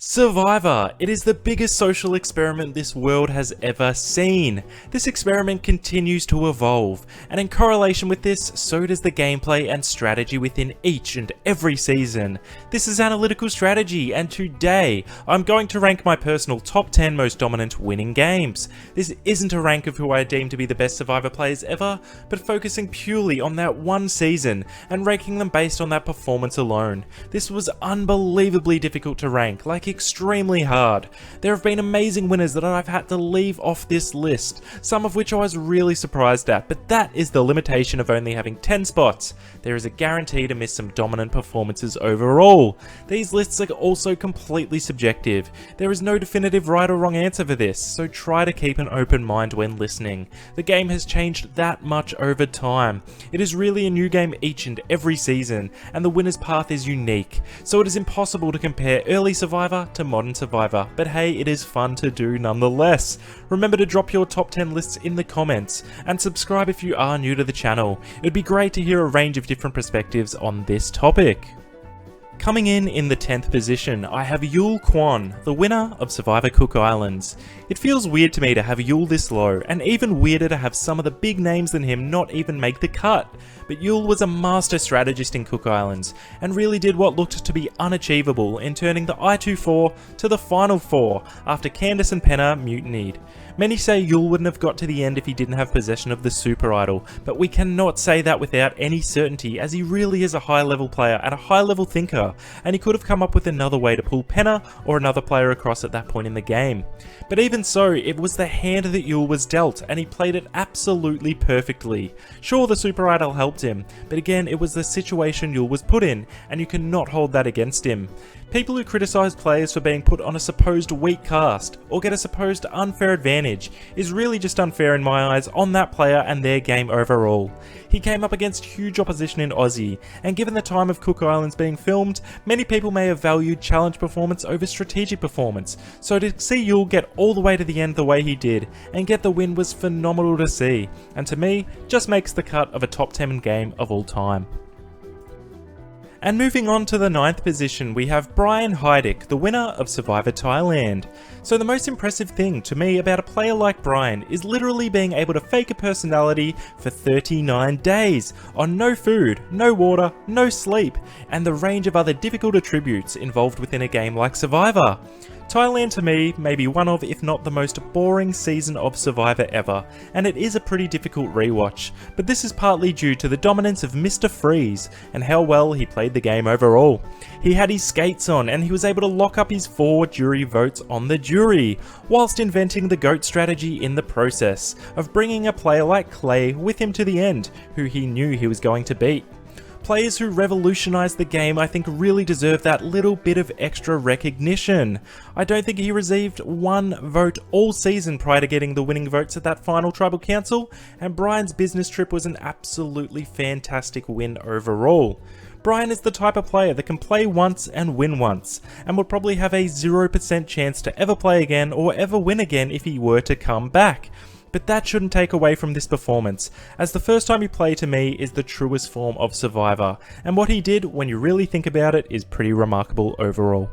Survivor! It is the biggest social experiment this world has ever seen. This experiment continues to evolve, and in correlation with this, so does the gameplay and strategy within each and every season. This is analytical strategy, and today, I'm going to rank my personal top 10 most dominant winning games. This isn't a rank of who I deem to be the best Survivor players ever, but focusing purely on that one season, and ranking them based on that performance alone. This was unbelievably difficult to rank, extremely hard. There have been amazing winners that I've had to leave off this list, some of which I was really surprised at, but that is the limitation of only having 10 spots. There is a guarantee to miss some dominant performances overall. These lists are also completely subjective. There is no definitive right or wrong answer for this, so try to keep an open mind when listening. The game has changed that much over time. It is really a new game each and every season, and the winner's path is unique, so it is impossible to compare early Survivor to modern Survivor, but hey, it is fun to do nonetheless. Remember to drop your top 10 lists in the comments, and subscribe if you are new to the channel. It would be great to hear a range of different perspectives on this topic. Coming in the 10th position, I have Yul Kwon, the winner of Survivor Cook Islands. It feels weird to me to have Yul this low, and even weirder to have some of the big names than him not even make the cut. But Yul was a master strategist in Cook Islands, and really did what looked to be unachievable in turning the I-24 to the final four after Candace and Penna mutinied. Many say Yul wouldn't have got to the end if he didn't have possession of the Super Idol, but we cannot say that without any certainty, as he really is a high level player and a high level thinker, and he could have come up with another way to pull Penna or another player across at that point in the game. But even so, it was the hand that Yul was dealt, and he played it absolutely perfectly. Sure, the Super Idol helped him, but again, it was the situation Yul was put in, and you cannot hold that against him. People who criticise players for being put on a supposed weak cast, or get a supposed unfair advantage, is really just unfair in my eyes on that player and their game overall. He came up against huge opposition in Aussie, and given the time of Cook Islands being filmed, many people may have valued challenge performance over strategic performance, so to see Yul get all the way to the end the way he did, and get the win was phenomenal to see, and to me, just makes the cut of a top 10 game of all time. And moving on to the 9th position, we have Brian Heidik, the winner of Survivor Thailand. So the most impressive thing to me about a player like Brian is literally being able to fake a personality for 39 days on no food, no water, no sleep, and the range of other difficult attributes involved within a game like Survivor. Thailand to me may be one of, if not the most boring season of Survivor ever, and it is a pretty difficult rewatch, but this is partly due to the dominance of Mr. Freeze and how well he played the game overall. He had his skates on, and he was able to lock up his 4 jury votes on the jury, whilst inventing the GOAT strategy in the process, of bringing a player like Clay with him to the end, who he knew he was going to beat. Players who revolutionised the game I think really deserve that little bit of extra recognition. I don't think he received 1 vote all season prior to getting the winning votes at that final tribal council, and Brian's business trip was an absolutely fantastic win overall. Brian is the type of player that can play once and win once, and would probably have a 0% chance to ever play again or ever win again if he were to come back. But that shouldn't take away from this performance, as the first time you play to me is the truest form of Survivor, and what he did when you really think about it is pretty remarkable overall.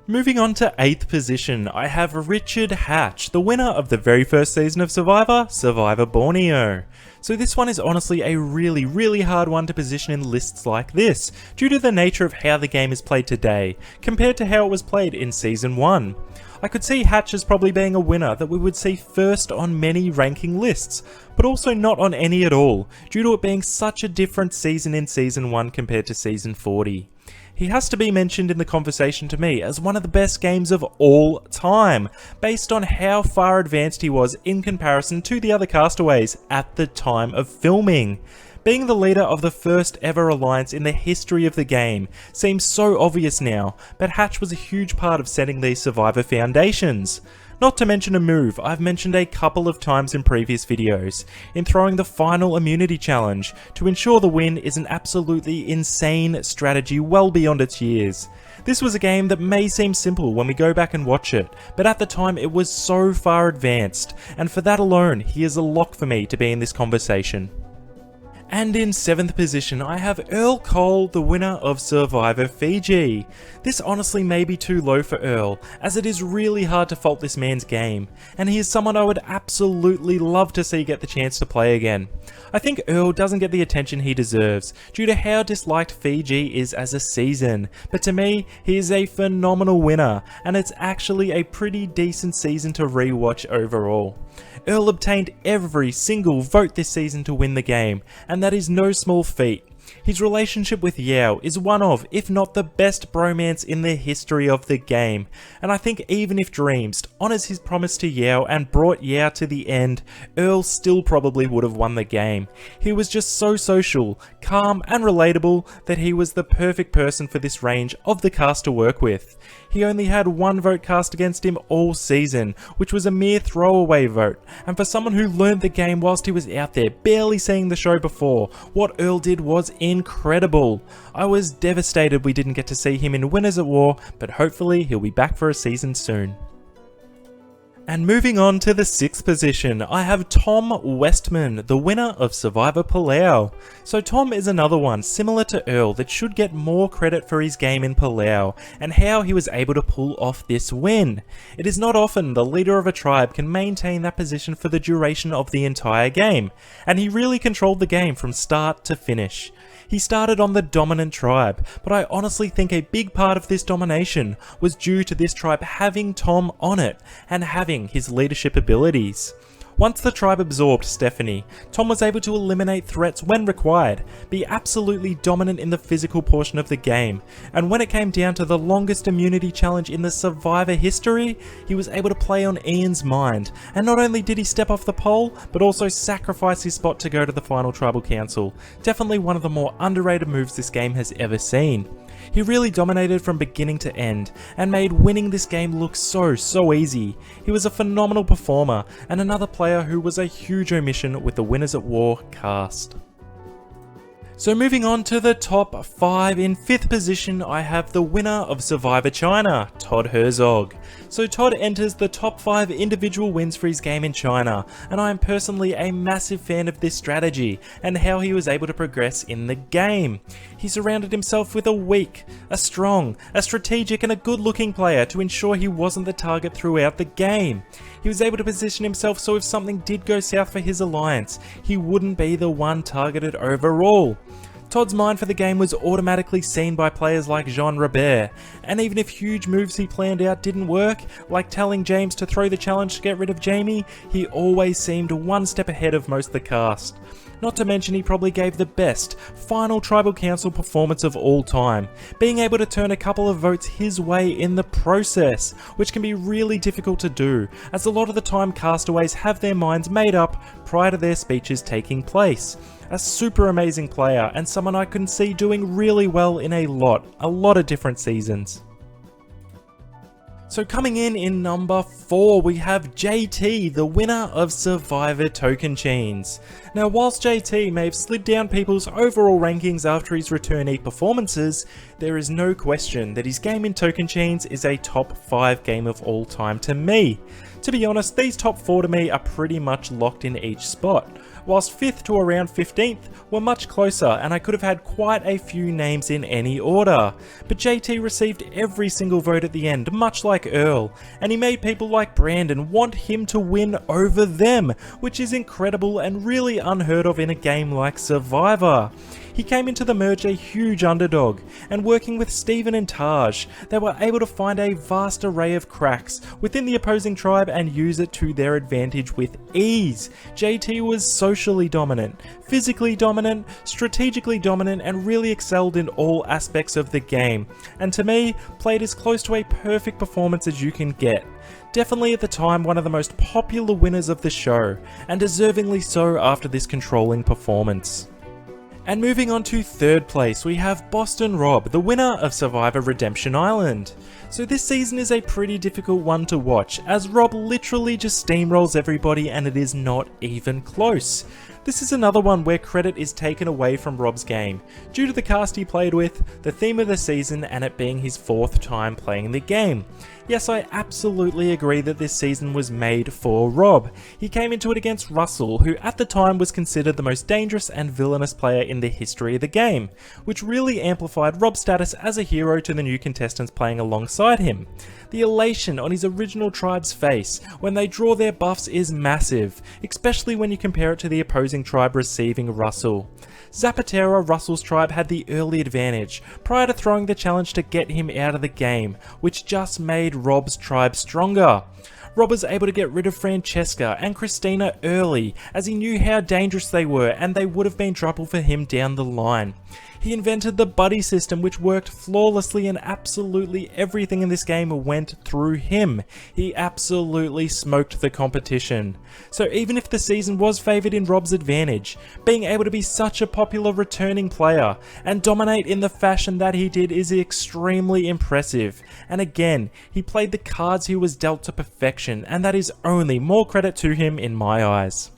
Moving on to 8th position, I have Richard Hatch, the winner of the very first season of Survivor, Survivor Borneo. So this one is honestly a really hard one to position in lists like this, due to the nature of how the game is played today, compared to how it was played in Season 1. I could see Hatch as probably being a winner that we would see first on many ranking lists, but also not on any at all, due to it being such a different season in Season 1 compared to Season 40. He has to be mentioned in the conversation to me as one of the best games of all time, based on how far advanced he was in comparison to the other castaways at the time of filming. Being the leader of the first ever alliance in the history of the game seems so obvious now, but Hatch was a huge part of setting these Survivor foundations. Not to mention a move I've mentioned a couple of times in previous videos, in throwing the final immunity challenge to ensure the win is an absolutely insane strategy well beyond its years. This was a game that may seem simple when we go back and watch it, but at the time it was so far advanced, and for that alone he is a lock for me to be in this conversation. And in 7th position, I have Earl Cole, the winner of Survivor Fiji. This honestly may be too low for Earl, as it is really hard to fault this man's game, and he is someone I would absolutely love to see get the chance to play again. I think Earl doesn't get the attention he deserves, due to how disliked Fiji is as a season, but to me, he is a phenomenal winner, and it's actually a pretty decent season to rewatch overall. Earl obtained every single vote this season to win the game, and that is no small feat. His relationship with Yao is one of, if not the best bromance in the history of the game, and I think even if Dreams honours his promise to Yao and brought Yao to the end, Earl still probably would have won the game. He was just so social, calm and relatable that he was the perfect person for this range of the cast to work with. He only had one vote cast against him all season, which was a mere throwaway vote, and for someone who learned the game whilst he was out there barely seeing the show before, what Earl did was incredible. I was devastated we didn't get to see him in Winners at War, but hopefully he'll be back for a season soon. And moving on to the 6th position, I have Tom Westman, the winner of Survivor Paleo. So Tom is another one, similar to Earl, that should get more credit for his game in Paleo, and how he was able to pull off this win. It is not often the leader of a tribe can maintain that position for the duration of the entire game, and he really controlled the game from start to finish. He started on the dominant tribe, but I honestly think a big part of this domination was due to this tribe having Tom on it, and having his leadership abilities. Once the tribe absorbed Stephanie, Tom was able to eliminate threats when required, be absolutely dominant in the physical portion of the game, and when it came down to the longest immunity challenge in the Survivor history, he was able to play on Ian's mind, and not only did he step off the pole, but also sacrifice his spot to go to the final tribal council. Definitely one of the more underrated moves this game has ever seen. He really dominated from beginning to end, and made winning this game look so easy. He was a phenomenal performer, and another player who was a huge omission with the Winners at War cast. So moving on to the top 5, in 5th position I have the winner of Survivor China, Todd Herzog. So Todd enters the top 5 individual wins for his game in China, and I am personally a massive fan of this strategy and how he was able to progress in the game. He surrounded himself with a weak, a strong, a strategic and a good looking player to ensure he wasn't the target throughout the game. He was able to position himself so if something did go south for his alliance, he wouldn't be the one targeted overall. Todd's mind for the game was automatically seen by players like Jean Robert, and even if huge moves he planned out didn't work, like telling James to throw the challenge to get rid of Jamie, he always seemed one step ahead of most of the cast. Not to mention he probably gave the best final tribal council performance of all time, being able to turn a couple of votes his way in the process, which can be really difficult to do, as a lot of the time castaways have their minds made up prior to their speeches taking place. A super amazing player, and someone I can see doing really well in a lot of different seasons. So coming in number 4, we have JT, the winner of Survivor Tocantins. Now whilst JT may have slid down people's overall rankings after his returnee performances, there is no question that his game in Tocantins is a top 5 game of all time to me. To be honest, these top 4 to me are pretty much locked in each spot, whilst 5th to around 15th were much closer, and I could have had quite a few names in any order. But JT received every single vote at the end, much like Earl, and he made people like Brandon want him to win over them, which is incredible and really unheard of in a game like Survivor. He came into the merge a huge underdog, and working with Steven and Taj, they were able to find a vast array of cracks within the opposing tribe and use it to their advantage with ease. JT was socially dominant, physically dominant, strategically dominant, and really excelled in all aspects of the game, and to me, played as close to a perfect performance as you can get. Definitely at the time one of the most popular winners of the show, and deservingly so after this controlling performance. And moving on to 3rd place, we have Boston Rob, the winner of Survivor Redemption Island. So this season is a pretty difficult one to watch, as Rob literally just steamrolls everybody and it is not even close. This is another one where credit is taken away from Rob's game, due to the cast he played with, the theme of the season, and it being his 4th time playing the game. Yes, I absolutely agree that this season was made for Rob. He came into it against Russell, who at the time was considered the most dangerous and villainous player in the history of the game, which really amplified Rob's status as a hero to the new contestants playing alongside him. The elation on his original tribe's face when they draw their buffs is massive, especially when you compare it to the opposing tribe receiving Russell. Zapatero, Russell's tribe, had the early advantage prior to throwing the challenge to get him out of the game, which just made Rob's tribe stronger. Rob was able to get rid of Francesca and Christina early, as he knew how dangerous they were and they would have been trouble for him down the line. He invented the buddy system, which worked flawlessly, and absolutely everything in this game went through him. He absolutely smoked the competition. So even if the season was favoured in Rob's advantage, being able to be such a popular returning player and dominate in the fashion that he did is extremely impressive. And again, he played the cards he was dealt to perfection, and that is only more credit to him in my eyes.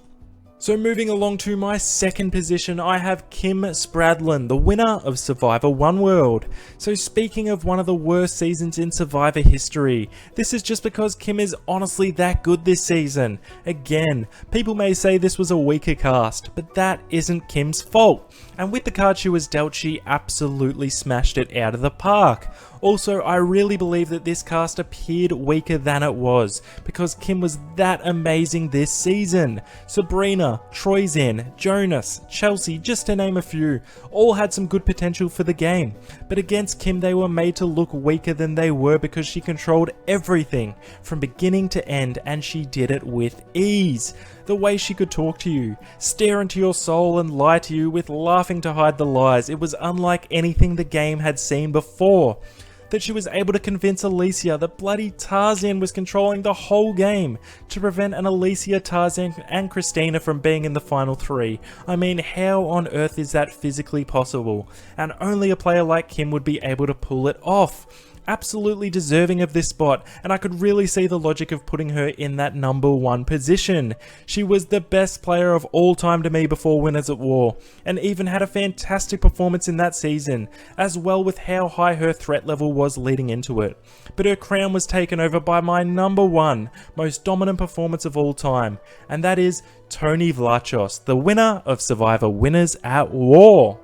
So moving along to my second position, I have Kim Spradlin, the winner of Survivor One World. So speaking of one of the worst seasons in Survivor history, this is just because Kim is honestly that good this season. Again, people may say this was a weaker cast, but that isn't Kim's fault. And with the card she was dealt, she absolutely smashed it out of the park. Also, I really believe that this cast appeared weaker than it was, because Kim was that amazing this season. Sabrina, Troyzan, Jonas, Chelsea, just to name a few, all had some good potential for the game. But against Kim, they were made to look weaker than they were because she controlled everything from beginning to end, and she did it with ease. The way she could talk to you, stare into your soul and lie to you with laughing to hide the lies, it was unlike anything the game had seen before. That she was able to convince Alicia that bloody Tarzan was controlling the whole game to prevent an Alicia, Tarzan and Christina from being in the final 3. I mean, how on earth is that physically possible? And only a player like Kim would be able to pull it off. Absolutely deserving of this spot, and I could really see the logic of putting her in that number 1 position. She was the best player of all time to me before Winners at War, and even had a fantastic performance in that season, as well with how high her threat level was leading into it. But her crown was taken over by my number 1 most dominant performance of all time, and that is Tony Vlachos, the winner of Survivor Winners at War.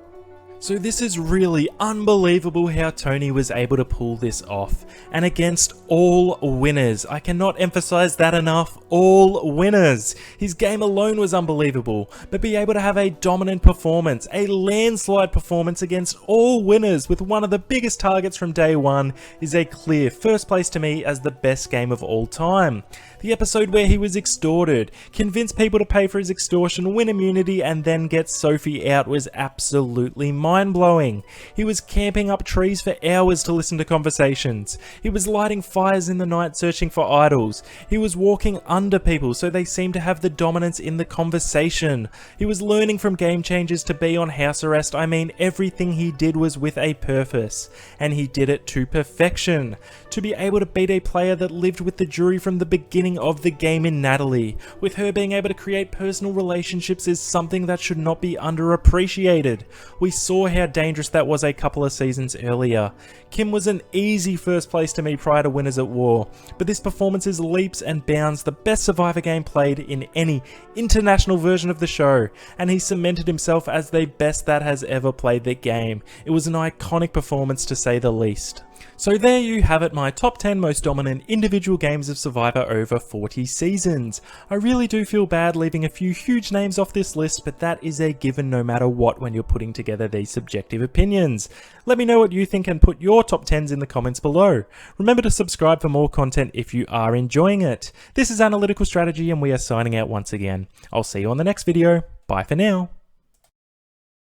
So this is really unbelievable how Tony was able to pull this off, and against all winners. I cannot emphasize that enough, all winners. His game alone was unbelievable, but be able to have a dominant performance, a landslide performance against all winners with one of the biggest targets from day one is a clear first place to me as the best game of all time. The episode where he was extorted, convinced people to pay for his extortion, win immunity, and then get Sophie out was absolutely mind-blowing. He was camping up trees for hours to listen to conversations. He was lighting fires in the night searching for idols. He was walking under people so they seemed to have the dominance in the conversation. He was learning from game changers to be on house arrest. I mean, everything he did was with a purpose, and he did it to perfection. To be able to beat a player that lived with the jury from the beginning of the game in Natalie, with her being able to create personal relationships, is something that should not be underappreciated. We saw how dangerous that was a couple of seasons earlier. Kim was an easy first place to me prior to Winners at War, but this performance is leaps and bounds the best Survivor game played in any international version of the show, and he cemented himself as the best that has ever played the game. It was an iconic performance to say the least. So there you have it, my top 10 most dominant individual games of Survivor over 40 seasons. I really do feel bad leaving a few huge names off this list, but that is a given no matter what when you're putting together these subjective opinions. Let me know what you think and put your top 10s in the comments below. Remember to subscribe for more content if you are enjoying it. This is Analytical Strategy and we are signing out once again. I'll see you on the next video. Bye for now.